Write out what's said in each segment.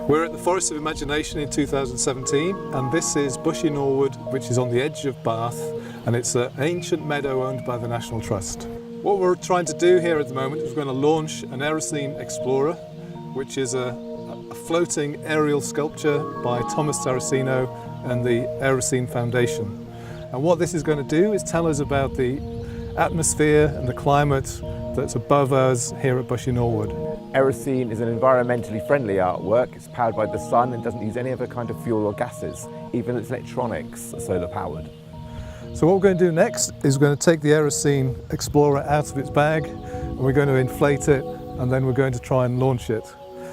We're at the Forest of Imagination in 2017, and this is Bushey Norwood, which is on the edge of Bath, and it's an ancient meadow owned by the National Trust. What we're trying to do here at the moment is we're going to launch an Aerocene Explorer, which is a floating aerial sculpture by Tomas Saraceno and the Aerocene Foundation. And what this is going to do is tell us about the atmosphere and the climate that's above us here at Bushey Norwood. Aerocene is an environmentally friendly artwork. It's powered by the sun and doesn't use any other kind of fuel or gases. Even its electronics are solar powered. So what we're going to do next is we're going to take the Aerocene Explorer out of its bag, and we're going to inflate it, and then we're going to try and launch it.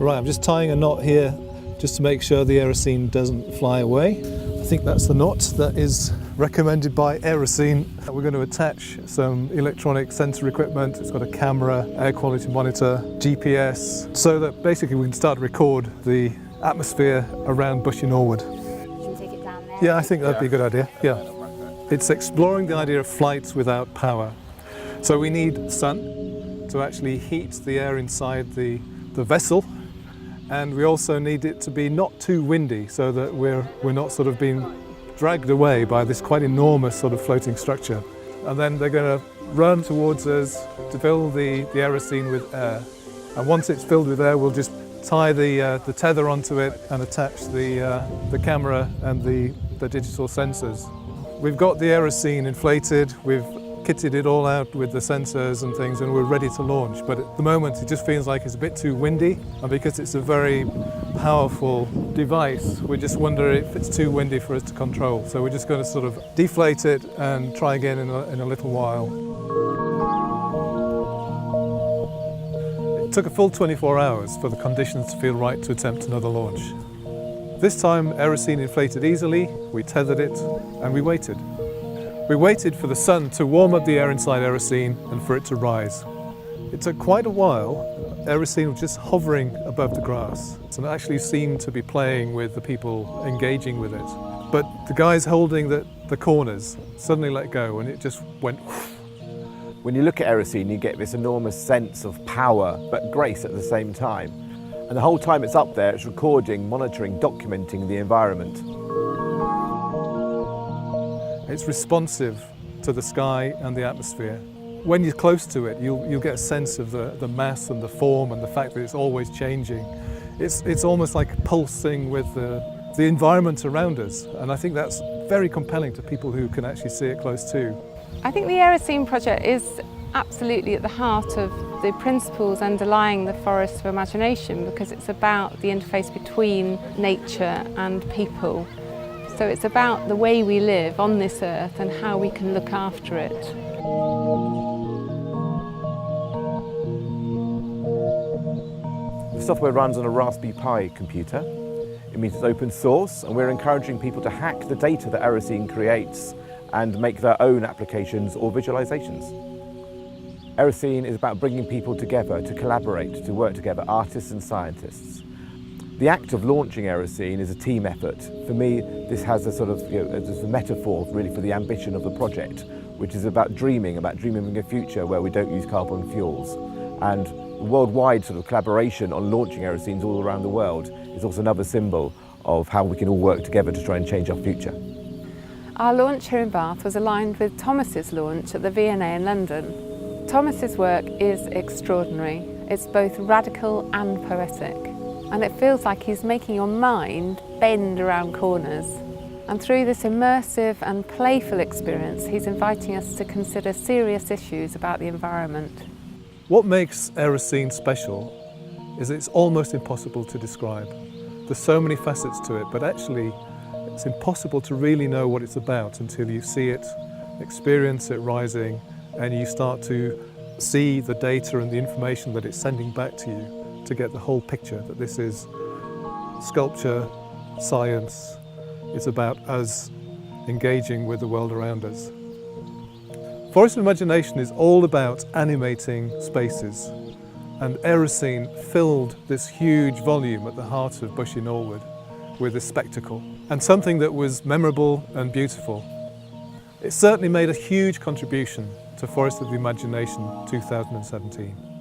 Right, I'm just tying a knot here just to make sure the Aerocene doesn't fly away. I think that's the knot that is recommended by Aerocene. We're going to attach some electronic sensor equipment. It's got a camera, air quality monitor, GPS, so that basically we can start to record the atmosphere around Bushey Norwood. Should we take it down there? Yeah, I think that'd be a good idea. Yeah. It's exploring the idea of flights without power. So we need sun to actually heat the air inside the vessel, and we also need it to be not too windy so that we're not sort of being dragged away by this quite enormous sort of floating structure. And then they're going to run towards us to fill the Aerocene with air. And once it's filled with air, we'll just tie the tether onto it and attach the camera and the digital sensors. We've got the Aerocene inflated, we've kitted it all out with the sensors and things, and we're ready to launch. But at the moment it just feels like it's a bit too windy, and because it's a very powerful device, we just wonder if it's too windy for us to control. So we're just going to sort of deflate it and try again in a little while. It took a full 24 hours for the conditions to feel right to attempt another launch. This time Aerocene inflated easily, we tethered it, and we waited. We waited for the sun to warm up the air inside Aerocene and for it to rise. It took quite a while. Aerocene was just hovering above the grass, and it actually seemed to be playing with the people engaging with it. But the guys holding the corners suddenly let go, and it just went whoosh. When you look at Aerocene, you get this enormous sense of power, but grace at the same time. And the whole time it's up there, it's recording, monitoring, documenting the environment. It's responsive to the sky and the atmosphere. When you're close to it, you'll get a sense of the mass and the form and the fact that it's always changing. It's almost like pulsing with the environment around us, and I think that's very compelling to people who can actually see it close too. I think the Aerocene Project is absolutely at the heart of the principles underlying the Forest of Imagination, because it's about the interface between nature and people. So it's about the way we live on this earth and how we can look after it. The software runs on a Raspberry Pi computer. It means it's open source, and we're encouraging people to hack the data that Aerocene creates and make their own applications or visualizations. Aerocene is about bringing people together to collaborate, to work together, artists and scientists. The act of launching Aerocene is a team effort. For me, this has a sort of, as a metaphor really for the ambition of the project, which is about dreaming of a future where we don't use carbon fuels. And the worldwide sort of collaboration on launching Aerocenes all around the world is also another symbol of how we can all work together to try and change our future. Our launch here in Bath was aligned with Thomas's launch at the V&A in London. Thomas's work is extraordinary. It's both radical and poetic. And it feels like he's making your mind bend around corners. And through this immersive and playful experience, he's inviting us to consider serious issues about the environment. What makes Aerocene special is it's almost impossible to describe. There's so many facets to it, but actually it's impossible to really know what it's about until you see it, experience it rising, and you start to see the data and the information that it's sending back to you, to get the whole picture that this is sculpture, science. It's about us engaging with the world around us. Forest of Imagination is all about animating spaces, and Aerocene filled this huge volume at the heart of Bushey Norwood with a spectacle, and something that was memorable and beautiful. It certainly made a huge contribution to Forest of the Imagination 2017.